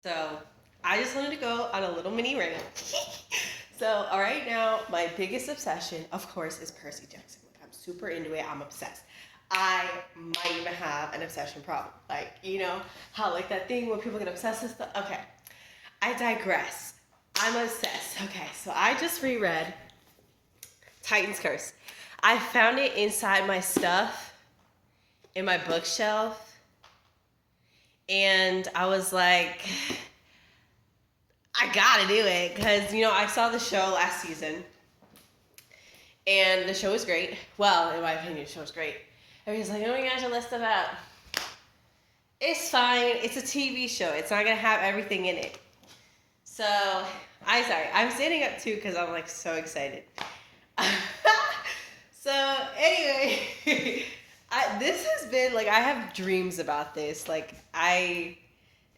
So I just wanted to go on a little mini rant. So right now, my biggest obsession, of course, is Percy Jackson. Like, I'm super into it. I'm obsessed. I might even have an obsession problem. Like, how like that thing when people get obsessed with stuff. Okay, I digress. I'm obsessed. Okay, so I just reread Titan's Curse. I found it inside my stuff in my bookshelf, and I was like, I gotta do it because I saw the show last season, and the show was great. Well, in my opinion, the show was great. Everybody's like, "Oh my gosh, I list it up." It's fine. It's a TV show. It's not gonna have everything in it. So I'm standing up too because I'm like so excited. So anyway, this has been like I have dreams about this. Like I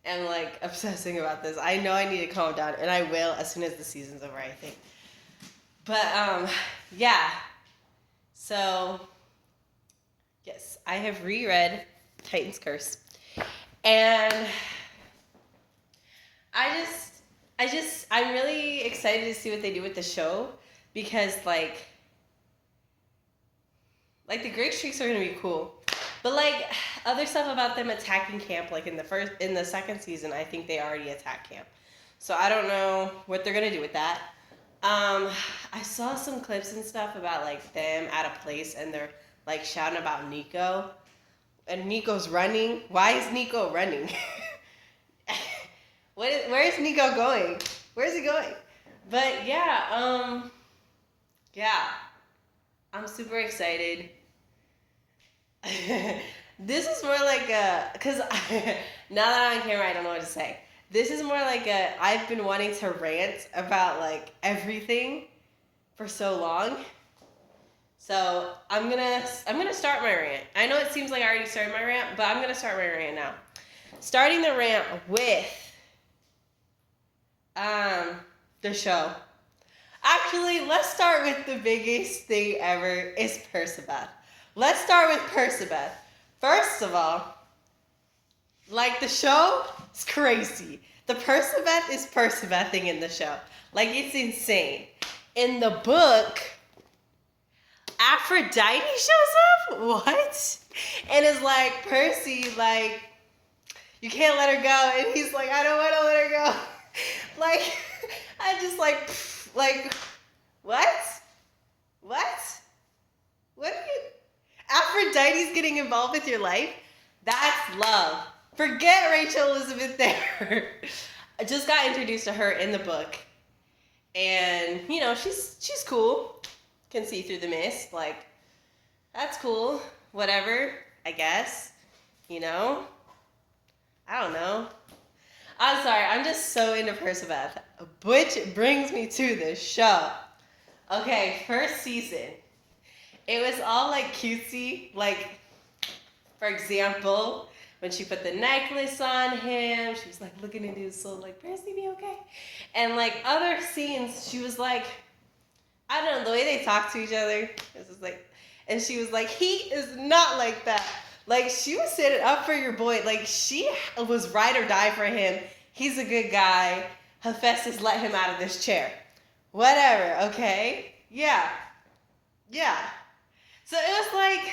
am like obsessing about this. I know I need to calm down, and I will as soon as the season's over, I think. But yeah. So yes, I have reread Titan's Curse, and I'm really excited to see what they do with the show because like the Great Streaks are gonna be cool. But like other stuff about them attacking camp, like in the second season, I think they already attacked camp. So I don't know what they're gonna do with that. I saw some clips and stuff about like them at a place and they're like shouting about Nico. And Nico's running. Why is Nico running? Where is Nico going? Where is he going? But yeah. I'm super excited. This is more like cause now that I'm on camera, I don't know what to say. This is more like I've been wanting to rant about like everything for so long. So I'm gonna start my rant. I know it seems like I already started my rant, but I'm gonna start my rant now. Starting the rant with the show. Actually, let's start with the biggest thing ever is Percabeth. Let's start with Percabeth. First of all, like the show is crazy. The Percabeth is Percabething in the show. Like it's insane. In the book, Aphrodite shows up? What? And it's like, Percy, like, you can't let her go. And he's like, I don't want to let her go. Like, I just like, what? What? What are you? Aphrodite's getting involved with your life? That's love. Forget Rachel Elizabeth there. I just got introduced to her in the book. And, she's cool. Can see through the mist. Like, that's cool. Whatever, I guess. I don't know. I'm sorry. I'm just so into Percabeth. Which brings me to this show. Okay, first season. It was all like cutesy. Like, for example, when she put the necklace on him, she was like looking into his soul, like, Percy, be okay? And like other scenes, she was like, I don't know, the way they talk to each other, it's just like, and she was like, he is not like that. Like, she was standing up for your boy. Like, she was ride or die for him. He's a good guy. Hephaestus let him out of this chair. Whatever, okay? Yeah. So it was like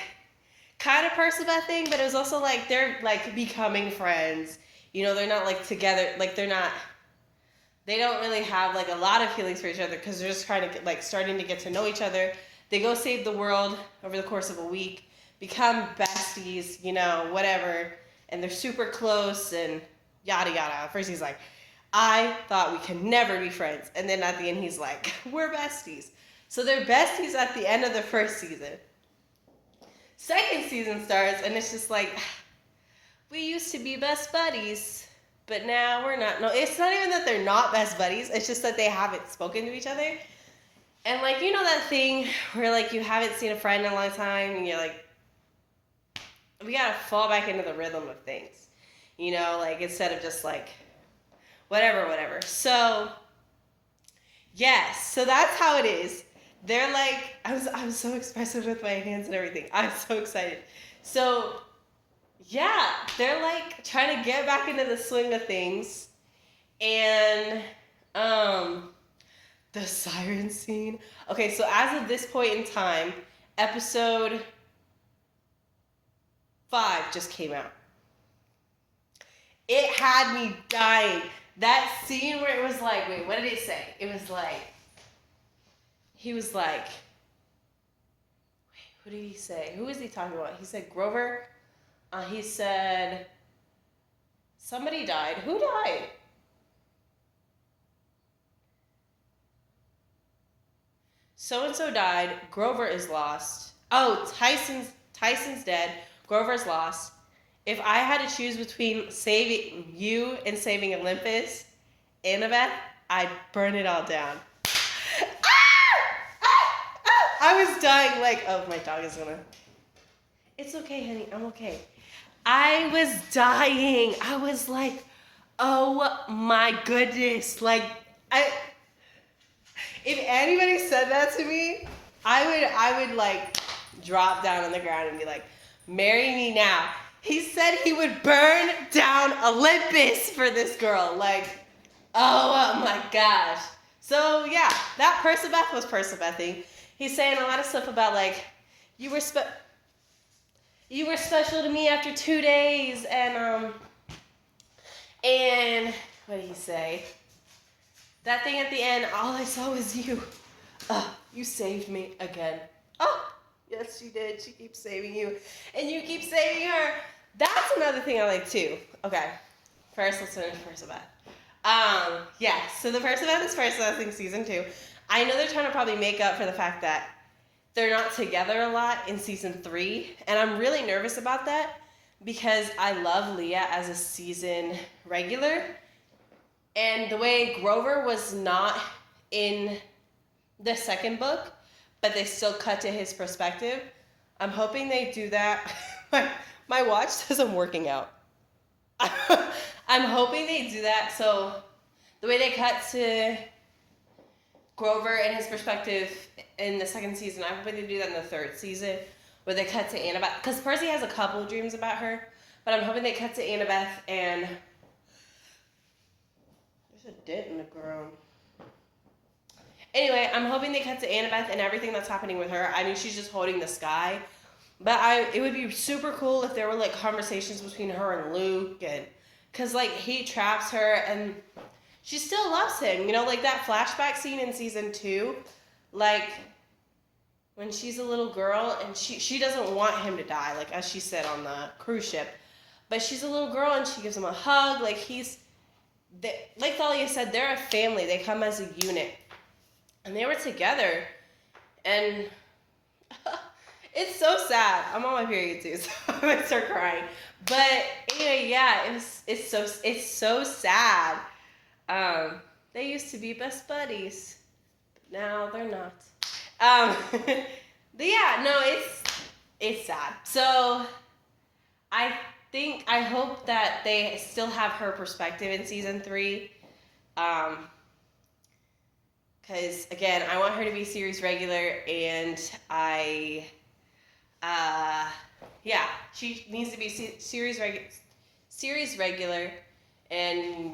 kind of Percabeth thing, but it was also like they're like becoming friends. They're not like together. Like they don't really have like a lot of feelings for each other because they're just trying to get, like starting to get to know each other. They go save the world over the course of a week, become besties, whatever, and they're super close and yada yada. First he's like, I thought we could never be friends, and then at the end he's like, we're besties. So they're besties at the end of the first season. Second season starts and it's just like, we used to be best buddies. But now we're not. No, it's not even that they're not best buddies. It's just that they haven't spoken to each other. And like, that thing where like you haven't seen a friend in a long time and you're like, we gotta fall back into the rhythm of things. Like instead of just like, whatever. So, yes. So that's how it is. They're like, I'm so expressive with my hands and everything. I'm so excited. So, yeah, they're like trying to get back into the swing of things. And the siren scene. Okay, so as of this point in time, episode 5 just came out. It had me dying. That scene where it was like, wait, what did it say? It was like, he was like, wait, who did he say? Who was he talking about? He said Grover. He said somebody died. Who died? So-and-so died. Grover is lost. Oh, Tyson's dead. Grover's lost. If I had to choose between saving you and saving Olympus, Annabeth, I'd burn it all down. I was dying like, oh, my dog is gonna. It's okay, honey. I'm okay. I was dying. I was like, oh my goodness. Like, if anybody said that to me, I would like drop down on the ground and be like, marry me now. He said he would burn down Olympus for this girl. Like, oh my gosh. So yeah, that Percabeth was Percabething. He's saying a lot of stuff about like, you were special to me after 2 days, and what did he say? That thing at the end, all I saw was you. You saved me again. Oh, yes, she did. She keeps saving you, and you keep saving her. That's another thing I like too. Okay, first let's finish Percabeth. Yeah, so the Percabeth is Percabeth season 2. I know they're trying to probably make up for the fact that they're not together a lot in season 3, and I'm really nervous about that because I love Leah as a season regular, and the way Grover was not in the second book, but they still cut to his perspective. I'm hoping they do that. My watch says I'm working out. I'm hoping they do that. So the way they cut to Grover and his perspective in the second season, I'm hoping they do that in the third season, where they cut to Annabeth. Because Percy has a couple of dreams about her, but I'm hoping they cut to Annabeth and there's a dent in the ground. Anyway, I'm hoping they cut to Annabeth and everything that's happening with her. I mean, she's just holding the sky. But it would be super cool if there were, like, conversations between her and Luke. And because, like, he traps her and she still loves him. You know, like that flashback scene in season 2. Like, when she's a little girl and she doesn't want him to die, like, as she said on the cruise ship. But she's a little girl and she gives him a hug. Like, like Thalia said, they're a family. They come as a unit. And they were together, and it's so sad. I'm on my period too, so I'm gonna start crying. But anyway, yeah, it's so sad. They used to be best buddies, but now they're not. But yeah, no, it's sad. So I hope that they still have her perspective in season 3. Because, again, I want her to be series regular, and she needs to be series regular, and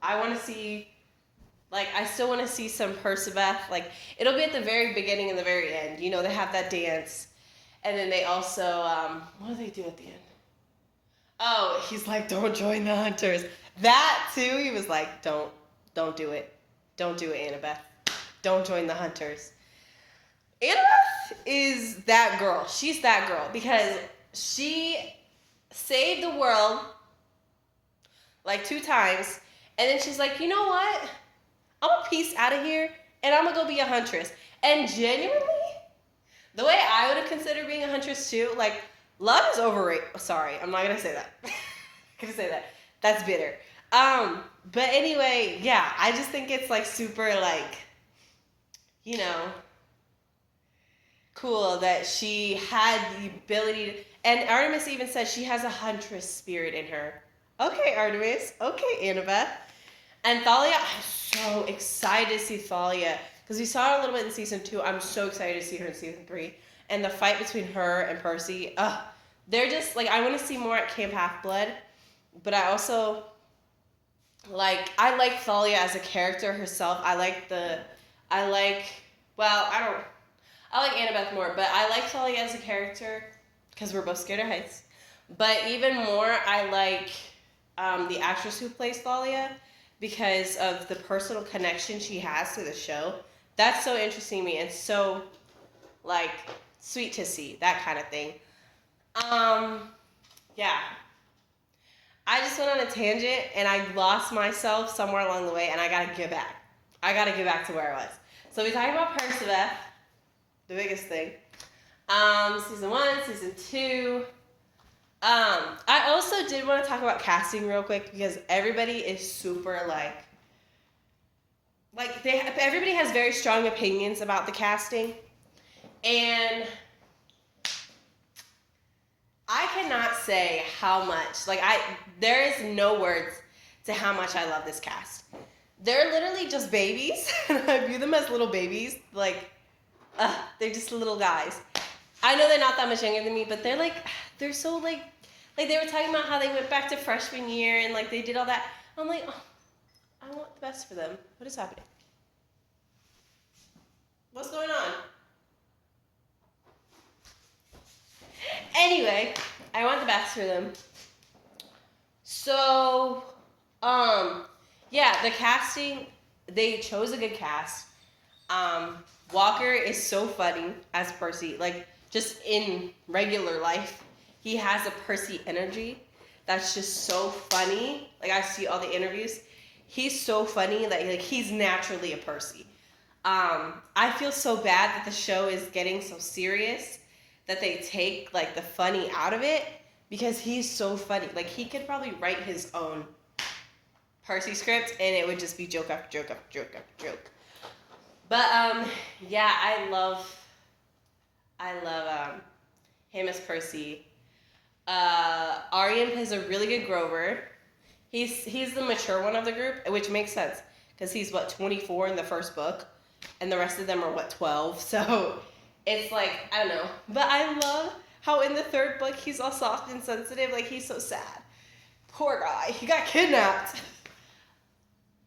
I want to see, like, I still want to see some Percabeth. Like, it'll be at the very beginning and the very end. You know, they have that dance, and then they also, what do they do at the end? Oh, he's like, don't join the hunters. That, too, he was like, don't do it. Don't do it, Annabeth. Don't join the hunters. Annabeth is that girl. She's that girl because she saved the world like 2 times, and then she's like, you know what? I'm gonna peace out of here, and I'm gonna go be a huntress. And genuinely, the way I would have considered being a huntress too, like, love is overrated. Sorry, I'm not gonna say that. I'm gonna say that. That's bitter. But anyway, yeah, I just think it's like super like, you know, cool that she had the ability to, and Artemis even said she has a huntress spirit in her. Okay, Artemis. Okay, Annabeth. And Thalia, I'm so excited to see Thalia because we saw her a little bit in season 2. I'm so excited to see her in season 3. And the fight between her and Percy, they're just like, I want to see more at Camp Half-Blood, but I also like I like Thalia as a character herself. I like well, I like Annabeth more, but I like Thalia as a character because we're both scared of heights. But even more, I like the actress who plays Thalia because of the personal connection she has to the show. That's so interesting to me and so like sweet to see, that kind of thing. Yeah. I just went on a tangent and I lost myself somewhere along the way and I gotta get back. I gotta get back to where I was. So we're talking about Percival, the biggest thing. Season 1, season 2. I also did want to talk about casting real quick because everybody is super everybody has very strong opinions about the casting, and I cannot say how much there is no words to how much I love this cast. They're literally just babies, and I view them as little babies. They're just little guys. I know they're not that much younger than me, but they're so like they were talking about how they went back to freshman year and they did all that. I'm like, oh, I want the best for them. What is happening? What's going on? Anyway, I want the best for them. So, yeah, the casting, they chose a good cast. Walker is so funny as Percy. Just in regular life, he has a Percy energy that's just so funny. I see all the interviews. He's so funny that he's naturally a Percy. I feel so bad that the show is getting so serious that they take the funny out of it because he's so funny. He could probably write his own Percy script and it would just be joke after joke after joke after joke. But yeah, I love him as Percy. Arian plays a really good Grover. He's the mature one of the group, which makes sense because he's 24 in the first book, and the rest of them are 12. So it's I don't know. But I love how in the third book he's all soft and sensitive. He's so sad. Poor guy. He got kidnapped.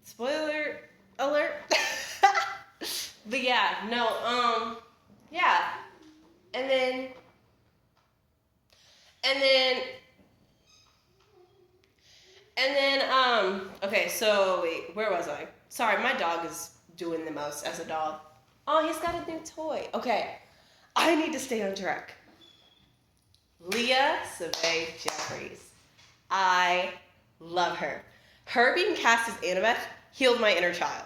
Spoiler alert. But yeah, no, yeah. And then, okay, so wait, where was I? Sorry, my dog is doing the most as a dog. Oh, he's got a new toy. Okay, I need to stay on track. Leah Savay Jeffries. I love her. Her being cast as Annabeth healed my inner child.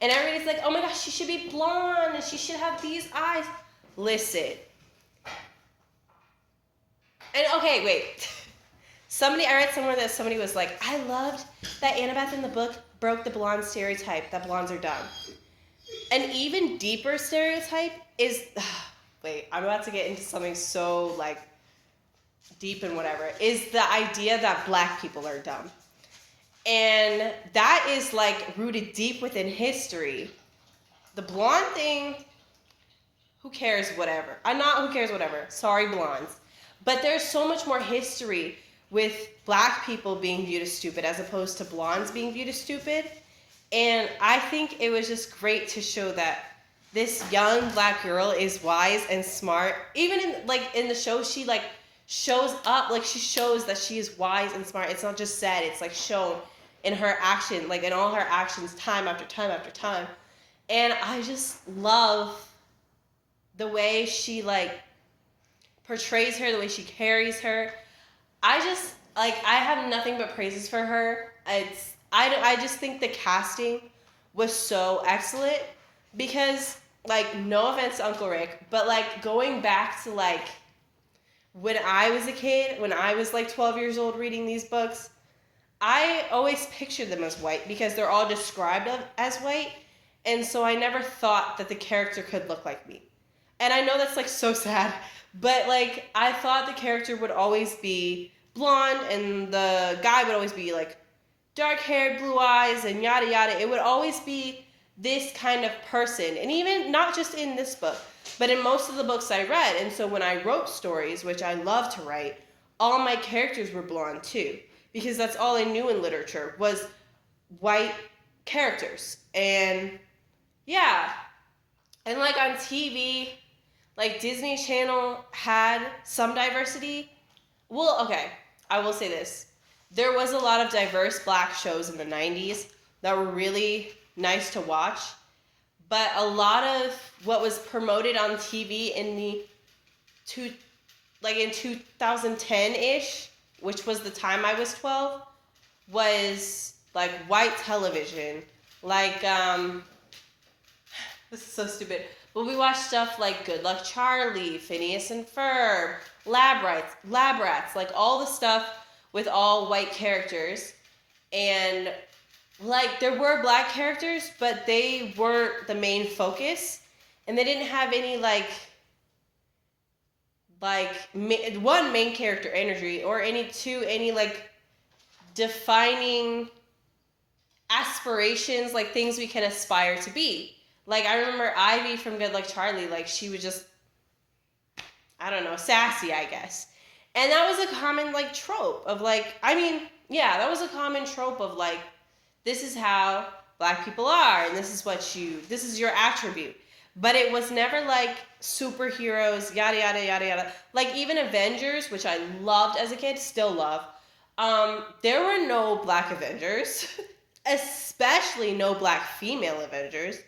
And everybody's like, oh my gosh, she should be blonde and she should have these eyes. Listen. And okay, wait. I read somewhere that somebody was like, I loved that Annabeth in the book broke the blonde stereotype that blondes are dumb. An even deeper stereotype is, wait, I'm about to get into something so deep and whatever, is the idea that black people are dumb. And that is rooted deep within history. The blonde thing, who cares, whatever. Who cares, whatever. Sorry, blondes. But there's so much more history with black people being viewed as stupid as opposed to blondes being viewed as stupid. And I think it was just great to show that this young black girl is wise and smart. Even in the show, she shows up, she shows that she is wise and smart. It's not just said, it's shown in her action, in all her actions, time after time after time. And I just love the way she portrays her, the way she carries her. I just I have nothing but praises for her. I just think the casting was so excellent because no offense to Uncle Rick, but going back to when I was a kid, when I was 12 years old reading these books, I always pictured them as white because they're all described as white, and so I never thought that the character could look like me. And I know that's so sad, but I thought the character would always be blonde and the guy would always be dark hair, blue eyes, and yada yada. It would always be this kind of person, and even not just in this book, but in most of the books I read. And so when I wrote stories, which I love to write, all my characters were blonde too, because that's all I knew in literature was white characters. And yeah, and like on TV, like Disney Channel had some diversity. Well, okay, I will say this. There was a lot of diverse black shows in the 90s that were really nice to watch, but a lot of what was promoted on TV in the two like in 2010-ish, which was the time I was 12, was like white television. Like this is so stupid. But we watched stuff like Good Luck Charlie, Phineas and Ferb, Lab Rats, like all the stuff with all white characters. And like there were black characters, but they weren't the main focus. And they didn't have any one main character energy or any like defining aspirations, like things we can aspire to be. Like I remember Ivy from Good Luck Charlie, like she was just, I don't know, sassy, I guess. And that was a common like trope of like, I mean, yeah, that was a common trope of like, this is how black people are and this is your attribute. But it was never like superheroes, yada yada yada yada. Like even Avengers, which I loved as a kid, still love. There were no black Avengers, especially no black female Avengers.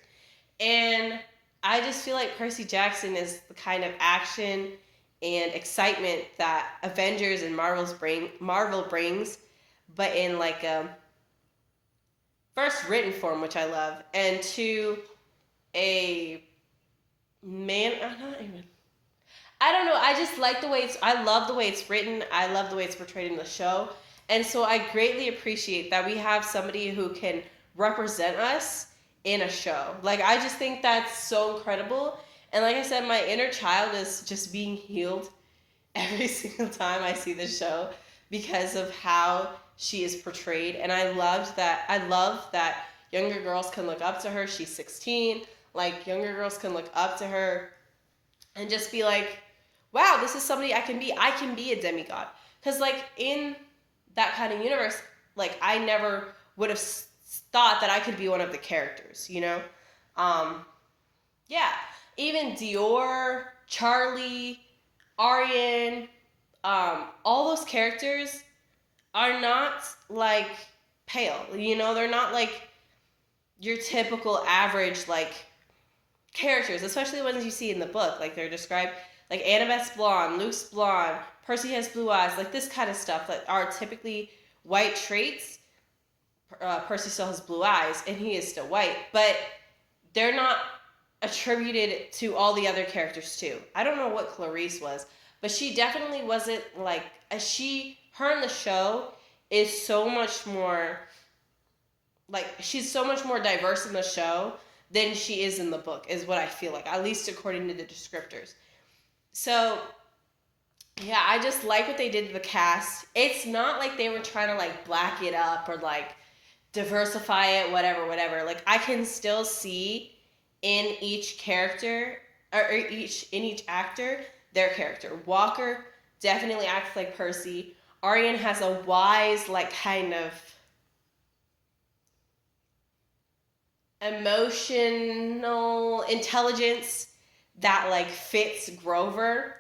And I just feel like Percy Jackson is the kind of action and excitement that Avengers and Marvel brings, but in like a first written form, which I love, and to a man, I don't know. I just like the way I love the way it's written. I love the way it's portrayed in the show. And so I greatly appreciate that we have somebody who can represent us in a show. Like, I just think that's so incredible. And like I said, my inner child is just being healed every single time I see the show because of how she is portrayed. And I love that younger girls can look up to her. She's 16. Like, younger girls can look up to her and just be like, wow, this is somebody I can be. I can be a demigod. Because, like, in that kind of universe, like, I never would have thought that I could be one of the characters, you know? Yeah. Even Dior, Charlie, Aryan, all those characters are not, like, pale. You know, they're not, like, your typical average, like, characters, especially the ones you see in the book. Like, they're described, like, Annabeth's blonde, Luke's blonde, Percy has blue eyes, like, this kind of stuff that are typically white traits. Percy still has blue eyes, and he is still white, but they're not attributed to all the other characters, too. I don't know what Clarice was, but she definitely wasn't, like, her in the show is so much more, like, she's so much more diverse in the show than she is in the book, is what I feel like, at least according to the descriptors. So, yeah, I just like what they did to the cast. It's not like they were trying to, like, black it up or, like, diversify it, whatever. Like, I can still see in each character, or in each actor, their character. Walker definitely acts like Percy. Aryan has a wise, like, kind of emotional intelligence that, like, fits Grover.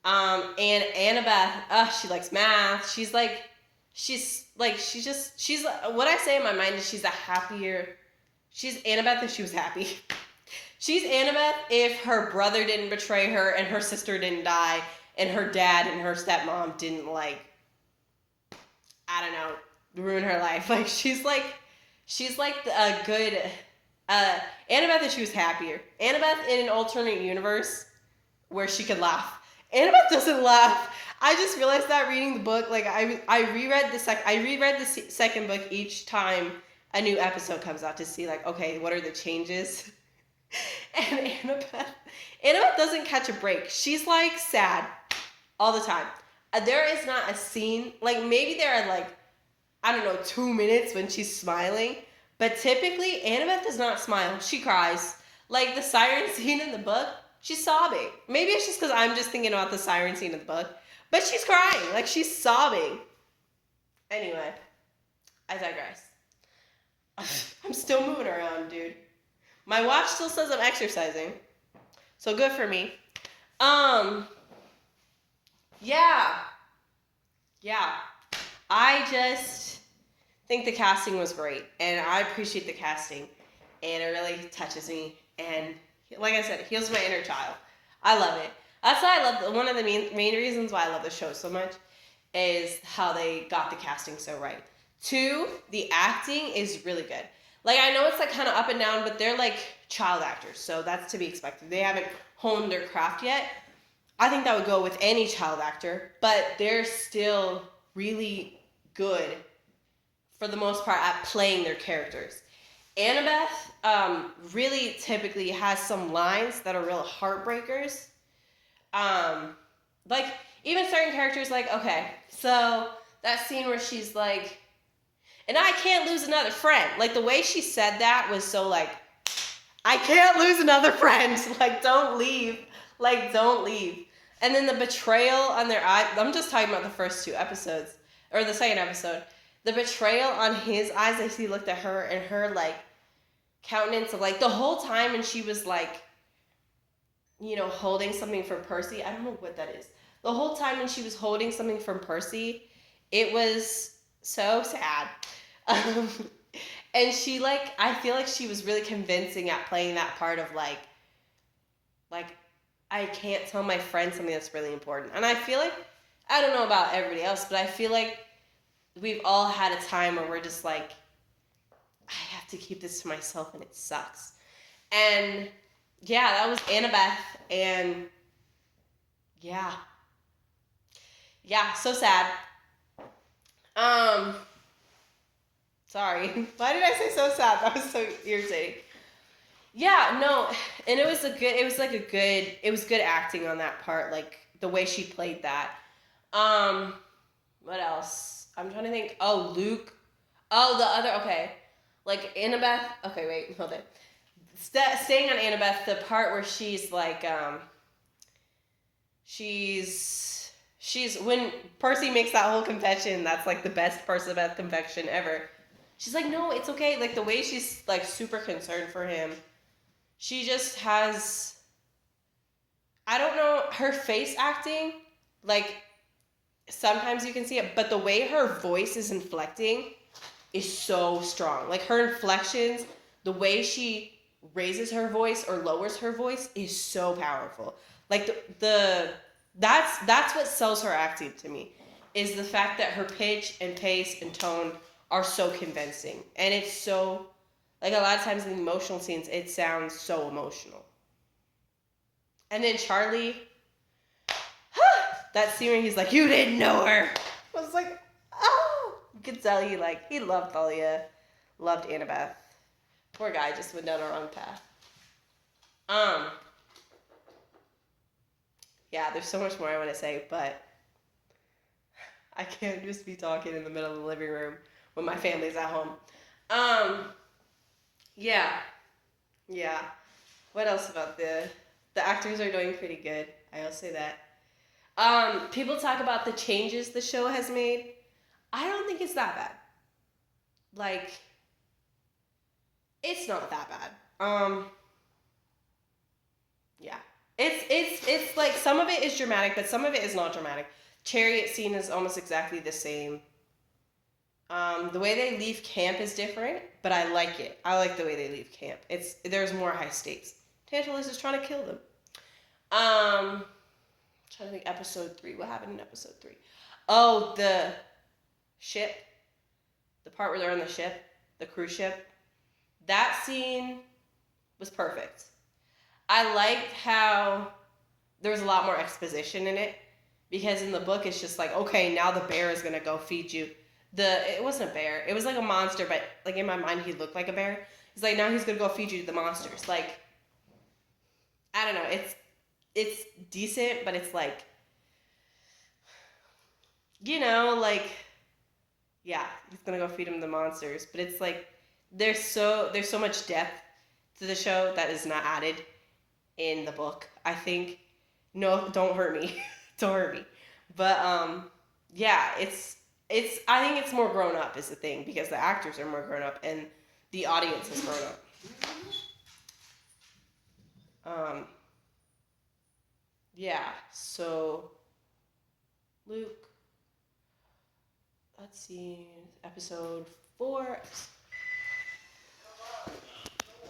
And Annabeth, she likes math. She's what I say in my mind is she's Annabeth if she was happy. She's Annabeth if her brother didn't betray her and her sister didn't die and her dad and her stepmom didn't, like, I don't know, ruin her life. Like, she's like a good, Annabeth if she was happier. Annabeth in an alternate universe where she could laugh. Annabeth doesn't laugh. I just realized that reading the book. Like, I reread the second book each time a new episode comes out to see, like, okay, what are the changes? And Annabeth doesn't catch a break. She's, like, sad all the time. There is not a scene, like, maybe there are, like, I don't know, 2 minutes when she's smiling, but typically Annabeth does not smile. She cries. Like, the siren scene in the book, she's sobbing. Maybe it's just because I'm just thinking about the siren scene in the book, but she's crying. Like, she's sobbing. Anyway, I digress. I'm still moving around, dude. My watch still says I'm exercising. So good for me. Um, yeah. Yeah. I just think the casting was great, and I appreciate the casting, and it really touches me, and like I said, it heals my inner child. I love it. That's why I love one of the main reasons why I love the show so much is how they got the casting so right. Two, the acting is really good. Like I know it's like kind of up and down, but they're like child actors, so that's to be expected. They haven't honed their craft yet. I think that would go with any child actor, but they're still really good for the most part at playing their characters. Annabeth really typically has some lines that are real heartbreakers. Um, like even certain characters, like okay, so that scene where she's like, and I can't lose another friend. Like the way she said that was so like, I can't lose another friend. Like don't leave. Like don't leave. And then the betrayal on their eye. I'm just talking about the first two episodes or the second episode. The betrayal on his eyes as he looked at her and her like countenance of like the whole time, and she was like, you know, holding something from Percy. I don't know what that is. The whole time when she was holding something from Percy, it was so sad. Um, and she like, I feel like she was really convincing at playing that part of like I can't tell my friend something that's really important. And I feel like, I don't know about everybody else, but I feel like we've all had a time where we're just like, I have to keep this to myself and it sucks. And yeah, that was Annabeth, and yeah. Yeah, so sad. Sorry. Why did I say so sad? That was so irritating. Yeah, no, and it was good acting on that part, like the way she played that. What else? I'm trying to think. Oh, Luke. Oh, the other, okay. Like Annabeth. Okay, wait, hold it. Staying on Annabeth, the part where she's like, she's when Percy makes that whole confession, that's like the best Perciveth confession ever. She's like, no, it's okay. Like the way she's like super concerned for him. She just has, I don't know, her face acting, like sometimes you can see it, but the way her voice is inflecting is so strong. Like her inflections, the way she raises her voice or lowers her voice is so powerful. Like that's what sells her acting to me, is the fact that her pitch and pace and tone are so convincing. And it's so, like a lot of times in the emotional scenes, it sounds so emotional. And then Charlie, that scene where he's like, you didn't know her. I was like, oh. You could tell he loved Thalia, loved Annabeth. Poor guy just went down a wrong path. Yeah, there's so much more I want to say, but I can't just be talking in the middle of the living room when my family's at home. Yeah. Yeah. What else about the actors are doing pretty good. I'll say that. People talk about the changes the show has made. I don't think it's that bad. Like, it's not that bad. Yeah. It's like some of it is dramatic, but some of it is not dramatic. Chariot scene is almost exactly the same. The way they leave camp is different, but I like it. I like the way they leave camp. There's more high stakes. Tantalus is trying to kill them. Trying to think episode 3. What happened in episode 3? Oh, the ship. The part where they're on the ship, the cruise ship. That scene was perfect. I liked how there was a lot more exposition in it, because in the book it's just like, okay, now the bear is gonna go feed you. It wasn't a bear. It was like a monster, but like in my mind he looked like a bear. It's like now he's gonna go feed you the monsters. Like, I don't know. It's decent, but it's like, you know, like, yeah, he's gonna go feed him the monsters. But it's like there's so much depth to the show that is not added in the book, I think. No, don't hurt me. Don't hurt me. But yeah, it's I think it's more grown up is the thing, because the actors are more grown up and the audience has grown up. Yeah, so Luke, let's see, episode 4,